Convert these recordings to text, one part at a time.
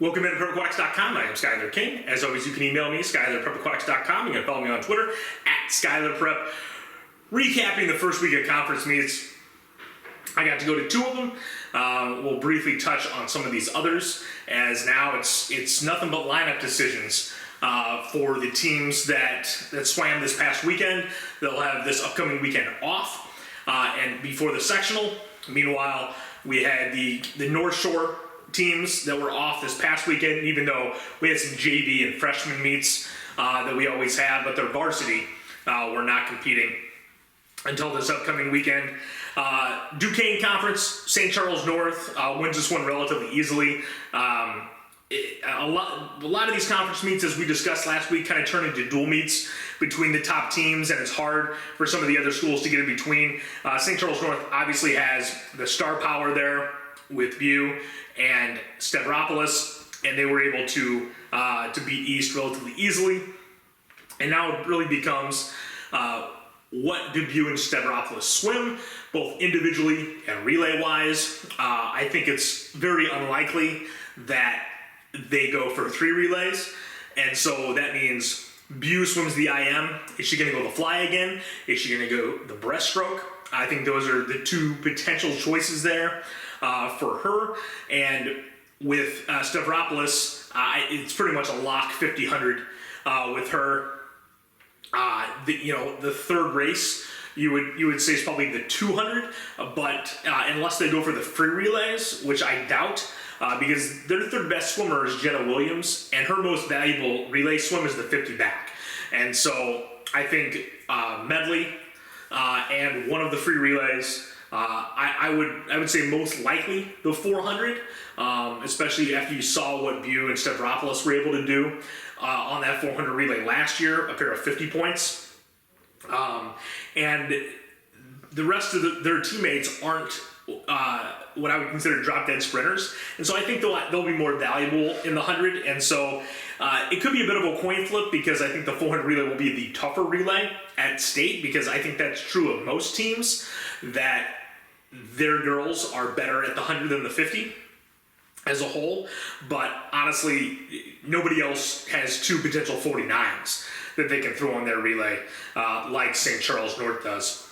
Welcome into PrepAquatics.com. I am Skylar King. As always, you can email me, Skylar@PrepAquatics.com. You can follow me on Twitter, @SkylarPrep. Recapping the first week of conference meets. I got to go to 2 of them. We'll briefly touch on some of these others, as now it's nothing but lineup decisions for the teams that swam this past weekend. They'll have this upcoming weekend off, and before the sectional. Meanwhile, we had the North Shore teams that were off this past weekend, even though we had some JV and freshman meets that we always have, but their varsity were not competing until this upcoming weekend. Duquesne Conference, St. Charles North wins this one relatively easily. A lot of these conference meets, as we discussed last week, kind of turn into dual meets between the top teams, and it's hard for some of the other schools to get in between. St. Charles North obviously has the star power there with View and Stavropoulos, and they were able to beat East relatively easily. And now it really becomes what do View and Stavropoulos swim, both individually and relay-wise. I think it's very unlikely that they go for 3 relays, and so that means View swims the IM. Is she going to go the fly again? Is she going to go the breaststroke? I think those are the 2 potential choices there for her. And with Stavropoulos, it's pretty much a lock 50-100 with her. The third race you would say is probably the 200, but unless they go for the free relays, which I doubt, because their third best swimmer is Jenna Williams, and her most valuable relay swim is the 50 back. And so I think medley and one of the free relays. I would say most likely the 400, especially after you saw what View and Stavropoulos were able to do on that 400 relay last year, a pair of 50 points. And the rest of their teammates aren't what I would consider drop-dead sprinters. And so I think they'll be more valuable in the 100. And so it could be a bit of a coin flip, because I think the 400 relay will be the tougher relay at state, because I think that's true of most teams, that their girls are better at the 100 than the 50 as a whole. But honestly, nobody else has 2 potential 49s that they can throw on their relay like St. Charles North does.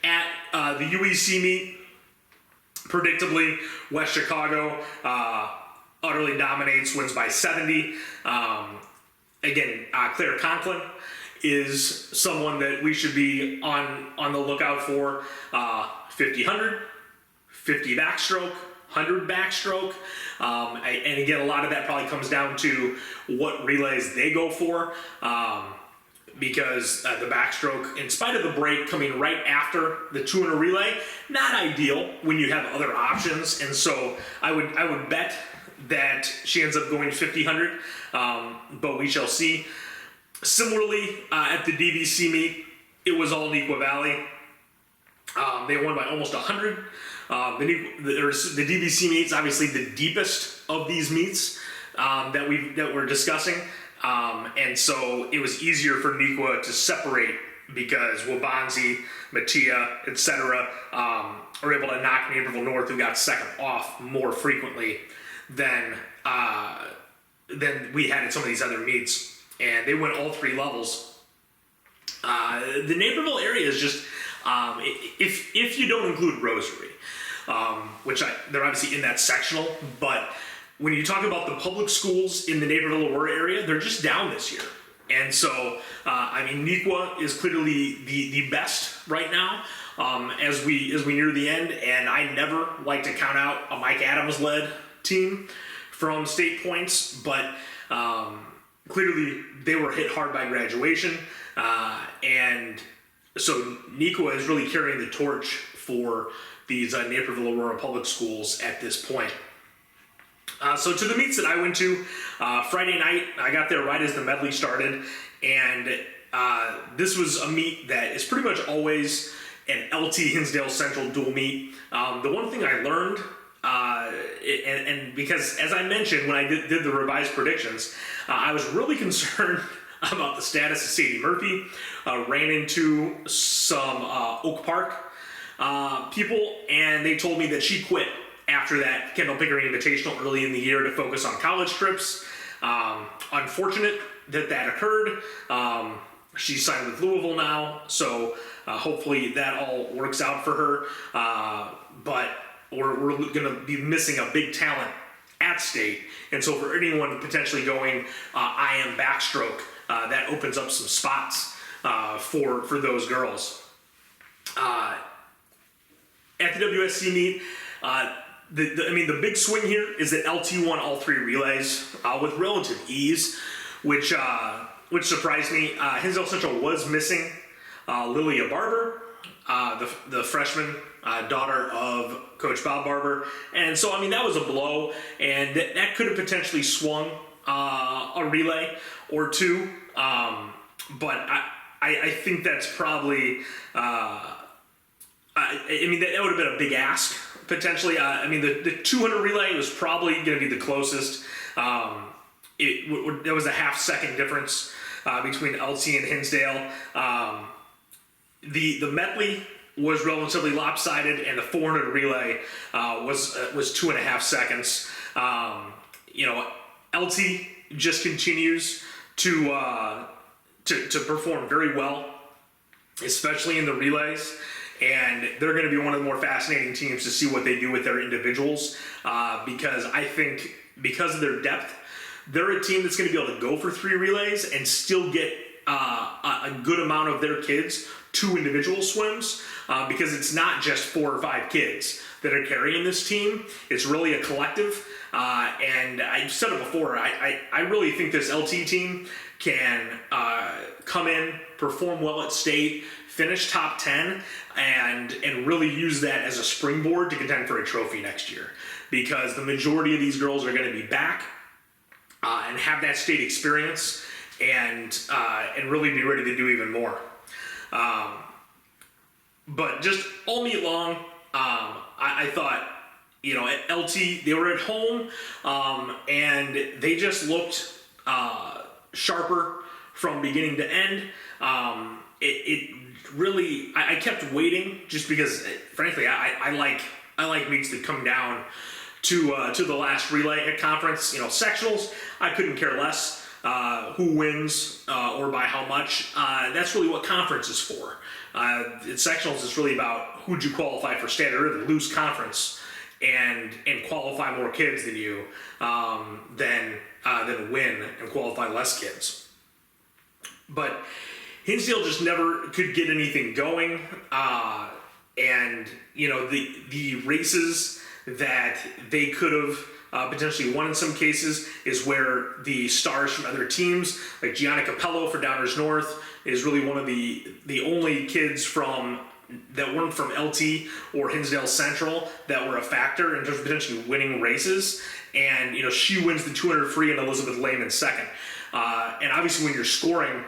At the UEC meet, predictably, West Chicago utterly dominates, wins by 70. Again, Claire Conklin is someone that we should be on the lookout for. 50-100, 50 backstroke, 100 backstroke. And again, a lot of that probably comes down to what relays they go for. Because the backstroke, in spite of the break coming right after the 200 relay, not ideal when you have other options. And so I would bet that she ends up going 50-100, but we shall see. Similarly, at the DVC meet, it was all Neuqua Valley. They won by almost 100. The DVC meet's obviously the deepest of these meets that we're discussing. And so it was easier for Neuqua to separate, because Wabanzi, Mattia, etc. Are able to knock Naperville North, who got second, off more frequently than we had in some of these other meets. And they went all 3 levels. The Naperville area is just, if you don't include Rosary, which they're obviously in that sectional, but when you talk about the public schools in the Naperville-Aurora area, they're just down this year. And so, Neuqua is clearly the best right now as we near the end. And I never like to count out a Mike Adams-led team from state points, but clearly they were hit hard by graduation. And so Neuqua is really carrying the torch for these Naperville-Aurora public schools at this point. So to the meets that I went to, Friday night, I got there right as the medley started, and this was a meet that is pretty much always an LT Hinsdale Central dual meet. The one thing I learned, and because as I mentioned when I did the revised predictions, I was really concerned about the status of Sadie Murphy. Ran into some Oak Park people, and they told me that she quit after that Kendall Pickering Invitational early in the year to focus on college trips. Unfortunate that occurred. She's signed with Louisville now, so hopefully that all works out for her. But we're going to be missing a big talent at State, and so for anyone potentially going IM backstroke, that opens up some spots for those girls. At the WSC meet, the big swing here is that LT won all 3 relays with relative ease, which surprised me. Hinsdale Central was missing Lilia Barber, the freshman daughter of Coach Bob Barber, and so that was a blow, and that could have potentially swung a relay or two. But I think that's probably that would have been a big ask potentially. The 200 relay was probably going to be the closest. There was a half-second difference between LT and Hinsdale. The medley was relatively lopsided, and the 400 relay was 2.5 seconds. LT just continues to perform very well, especially in the relays, and they're going to be one of the more fascinating teams to see what they do with their individuals, because I think because of their depth, they're a team that's going to be able to go for 3 relays and still get a good amount of their kids 2 individual swims, because it's not just 4 or 5 kids that are carrying this team. It's really a collective, and I've said it before, I really think this LT team can come in, perform well at State, finish top 10, and really use that as a springboard to contend for a trophy next year, because the majority of these girls are going to be back and have that State experience, and really be ready to do even more. But just all meet long, I thought, at LT, they were at home, and they just looked sharper from beginning to end. It really, I kept waiting just because, frankly, I like meets that come down to the last relay at conference. Sectionals, I couldn't care less who wins or by how much. That's really what conference is for. Sectionals is really about who'd you qualify for state or the loose conference and qualify more kids than you than win and qualify less kids. But Hinsdale just never could get anything going, and the races that they could have potentially won in some cases is where the stars from other teams, like Gianna Capello for Downers North, is really one of the only kids that weren't from LT or Hinsdale Central that were a factor in terms of potentially winning races. And she wins the 200 free and Elizabeth Lehman second. And obviously when you're scoring,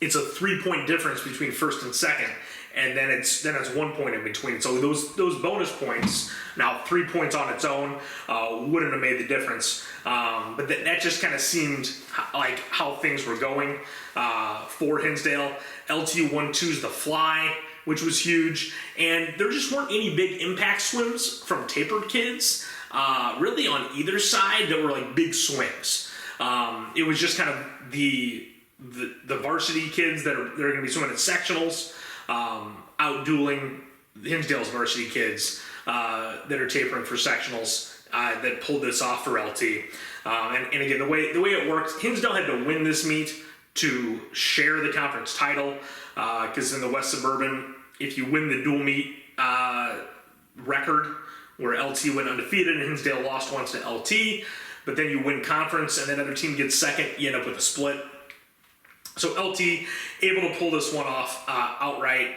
it's a 3-point difference between first and second, and then it's 1 point in between. So those bonus points, now 3 points on its own, wouldn't have made the difference. But that just kind of seemed like how things were going for Hinsdale. LT 1-2's the fly, which was huge, and there just weren't any big impact swims from tapered kids really on either side that were like big swings. It was just kind of the varsity kids that are going to be swimming at sectionals, out-dueling Hinsdale's varsity kids that are tapering for sectionals that pulled this off for LT. And again, the way it worked, Hinsdale had to win this meet to share the conference title, because in the West Suburban, if you win the dual meet record, where LT went undefeated and Hinsdale lost once to LT, but then you win conference and then other team gets second, you end up with a split. So LT able to pull this one off outright,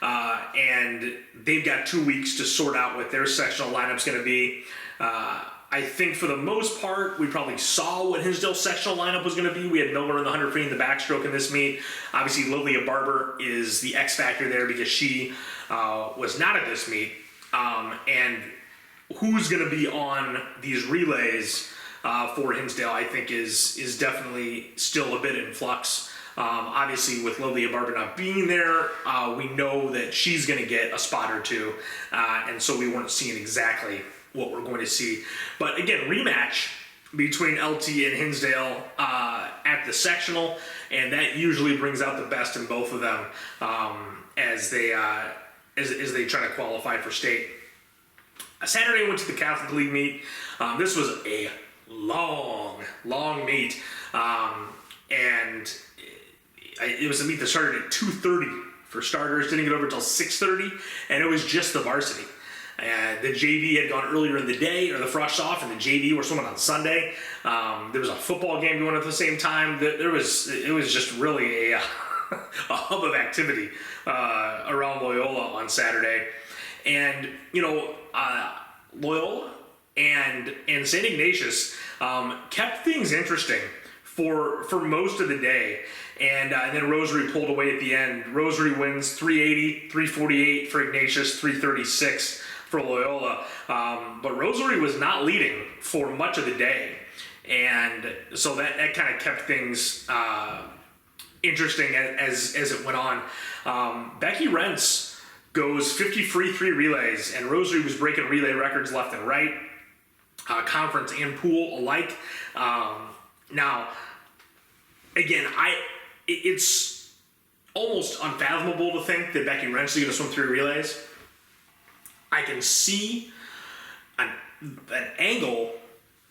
and they've got 2 weeks to sort out what their sectional lineup's going to be. I think for the most part, we probably saw what Hinsdale's sectional lineup was going to be. We had Miller in the 100 free in the backstroke in this meet. Obviously, Lilia Barber is the X factor there because she was not at this meet. And who's going to be on these relays for Hinsdale, I think, is definitely still a bit in flux. Obviously, with Lilia Barber not being there, we know that she's going to get a spot or two, and so we weren't seeing exactly what we're going to see. But again, rematch between LT and Hinsdale at the sectional, and that usually brings out the best in both of them as they try to qualify for state. Saturday I went to the Catholic League meet. This was a long meet, and it was a meet that started at 2:30 for starters. Didn't get over until 6:30, and it was just the varsity. The JV had gone earlier in the day, or the frosh off, and the JV were swimming on Sunday. There was a football game going at the same time. It was just really a hub of activity around Loyola on Saturday. And, Loyola and St. Ignatius kept things interesting for most of the day. And then Rosary pulled away at the end. Rosary wins 380, 348 for Ignatius, 336 for Loyola. But Rosary was not leading for much of the day. And so that kind of kept things interesting as it went on. Becky Rentz goes 50 free 3 relays, and Rosary was breaking relay records left and right, conference and pool alike. Now, again, it's almost unfathomable to think that Becky Rentz is going to swim 3 relays. I can see an angle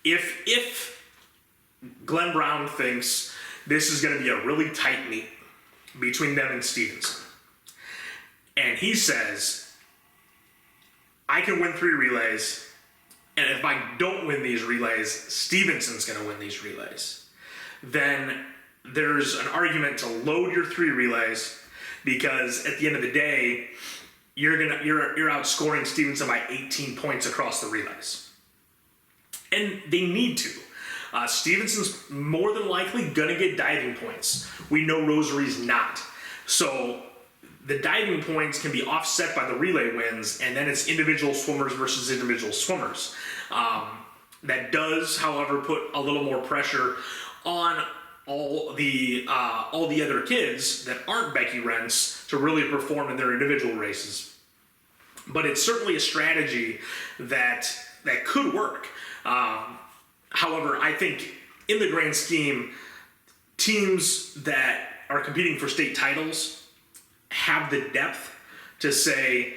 if Glenn Brown thinks this is going to be a really tight meet between them and Stevenson. And he says, I can win 3 relays, and if I don't win these relays, Stevenson's going to win these relays. Then there's an argument to load your 3 relays, because at the end of the day, you're outscoring Stevenson by 18 points across the relays. And they need to. Stevenson's more than likely going to get diving points. We know Rosary's not. So the diving points can be offset by the relay wins, and then it's individual swimmers versus individual swimmers. That does, however, put a little more pressure on all the other kids that aren't Becky Rentz to really perform in their individual races. But it's certainly a strategy that could work. However, I think in the grand scheme, teams that are competing for state titles have the depth to say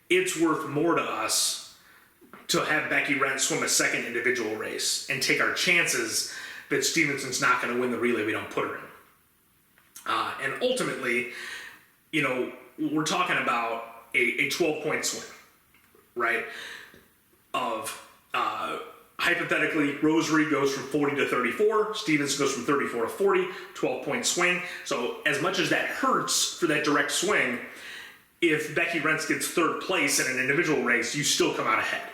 it's worth more to us to have Becky Rentz swim a second individual race and take our chances that Stevenson's not going to win the relay we don't put her in. And ultimately, we're talking about a 12-point swing, right? Hypothetically, Rosary goes from 40 to 34, Stevenson goes from 34 to 40, 12-point swing. So as much as that hurts for that direct swing, if Becky Rentz gets 3rd place in an individual race, you still come out ahead.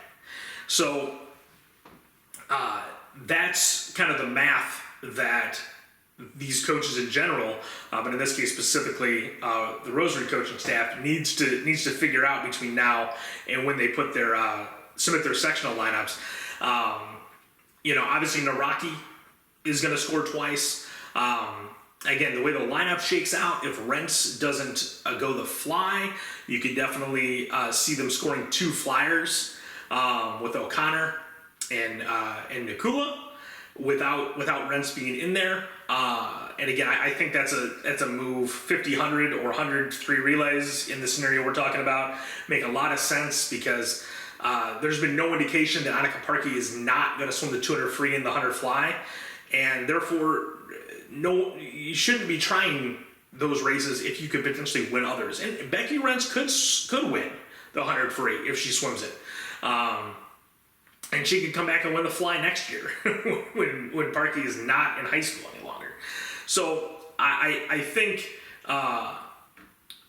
So that's kind of the math that these coaches in general, but in this case specifically, the Rosary coaching staff needs to figure out between now and when they put their submit their sectional lineups. Obviously Naraki is going to score twice. Again, the way the lineup shakes out, if Rentz doesn't go the fly, you could definitely see them scoring 2 flyers with O'Connor and Nikula without Rentz being in there. And again, I think that's a move. 50, 100, or 103 relays in the scenario we're talking about make a lot of sense, because there's been no indication that Annika Parkey is not going to swim the 200 free and the 100 fly, and therefore, no, you shouldn't be trying those races if you could potentially win others. And Becky Rentz could win the 100 free if she swims it, and she could come back and win the fly next year when Parkey is not in high school any longer. So I think.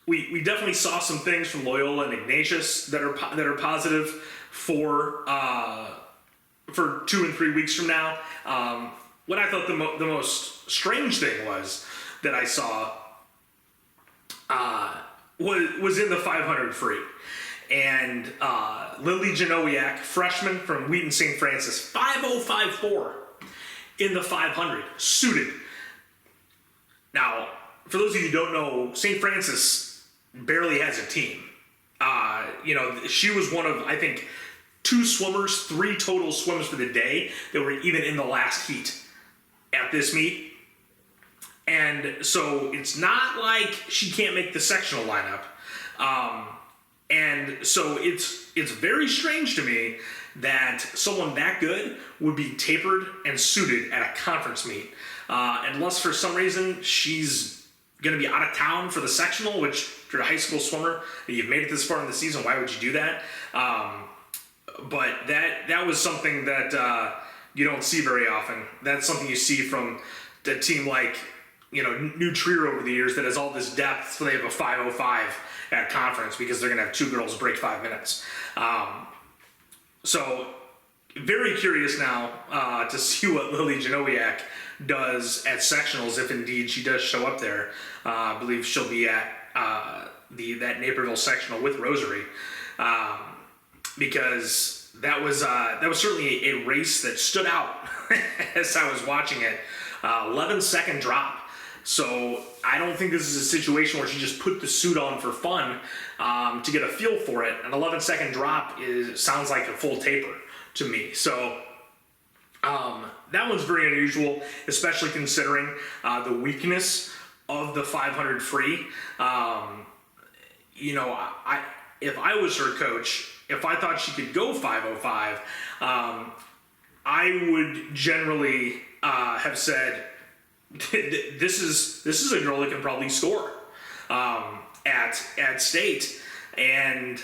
We definitely saw some things from Loyola and Ignatius that are positive for 2 and 3 weeks from now. What I thought the most strange thing was that I saw was in the 500 free, and Lily Janowiak, freshman from Wheaton St. Francis, 5054 in the 500, suited. Now, for those of you who don't know, St. Francis barely has a team. She was one of, I think, 2 swimmers, 3 total swimmers for the day that were even in the last heat at this meet. And so it's not like she can't make the sectional lineup. And so it's very strange to me that someone that good would be tapered and suited at a conference meet. Unless for some reason she's going to be out of town for the sectional, which if you're a high school swimmer and you've made it this far in the season, why would you do that? But that was something that you don't see very often. That's something you see from a team like, New Trier over the years that has all this depth, so they have a 5:05 at conference because they're going to have 2 girls break 5 minutes. So very curious now to see what Lily Janowiak does at sectionals, if indeed she does show up there. I believe she'll be at that Naperville sectional with Rosary, because that was certainly a race that stood out as I was watching it. 11-second drop. So I don't think this is a situation where she just put the suit on for fun to get a feel for it. An 11-second drop sounds like a full taper to me. So that one's very unusual, especially considering the weakness of the 500 free. If I was her coach, if I thought she could go 5:05, I would generally have said, this is a girl that can probably score at state, and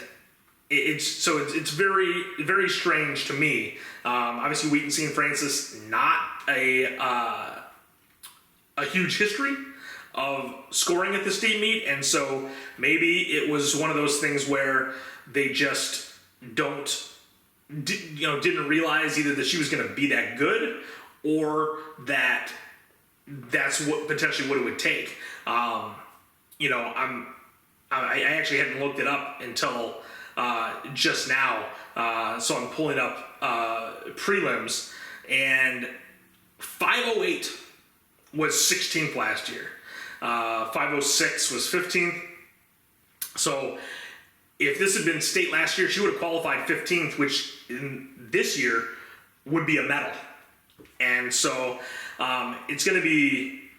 it's very, very strange to me. Obviously, Wheaton St. Francis, not a huge history of scoring at the state meet, and so maybe it was one of those things where they just didn't realize either that she was going to be that good, or that's what potentially what it would take. I actually hadn't looked it up until just now, so I'm pulling up prelims, and 5:08 was 16th last year. 5:06 was 15th. So if this had been state last year, she would have qualified 15th, which in this year would be a medal. And so it's going to be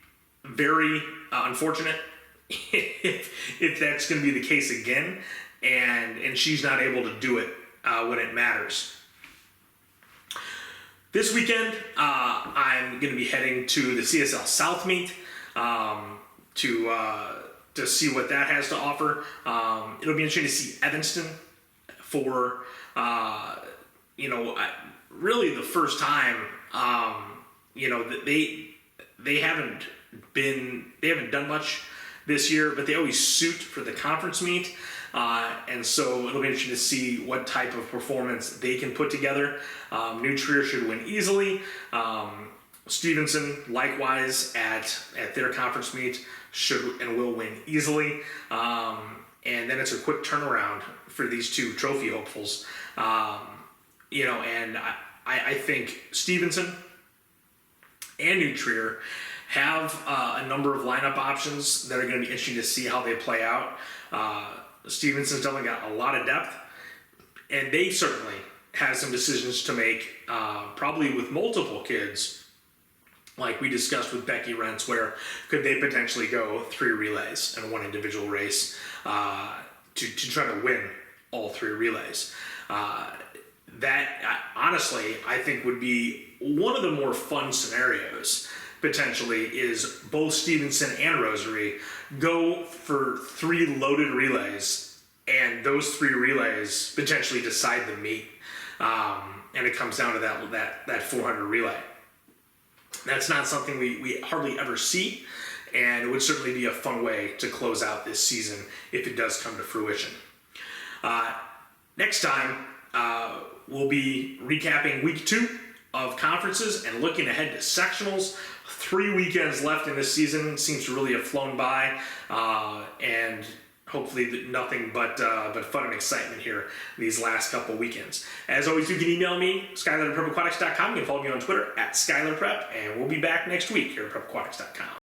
very unfortunate if that's going to be the case again, and she's not able to do it when it matters. This weekend, I'm going to be heading to the CSL South meet to see what that has to offer. It'll be interesting to see Evanston for really the first time. They haven't done much this year, but they always suit for the conference meet, and so it'll be interesting to see what type of performance they can put together. New Trier should win easily. Stevenson, likewise, at their conference meet, should and will win easily. And then it's a quick turnaround for these 2 trophy hopefuls. And I think Stevenson and New Trier have a number of lineup options that are going to be interesting to see how they play out. Stevenson's definitely got a lot of depth, and they certainly have some decisions to make, probably with multiple kids, like we discussed with Becky Rentz, where could they potentially go 3 relays and 1 individual race to try to win all 3 relays. That, honestly, I think would be one of the more fun scenarios, potentially, is both Stevenson and Rosary go for 3 loaded relays, and those 3 relays potentially decide the meet. And it comes down to that 400 relay. That's not something we hardly ever see, and it would certainly be a fun way to close out this season if it does come to fruition. Next time, we'll be recapping week 2 of conferences and looking ahead to sectionals. 3 weekends left in this season, seems to really have flown by, and hopefully nothing but fun and excitement here these last couple weekends. As always, you can email me, Skyler@prepaquatics.com. You can follow me on Twitter @SkylerPrep, and we'll be back next week here at prepaquatics.com.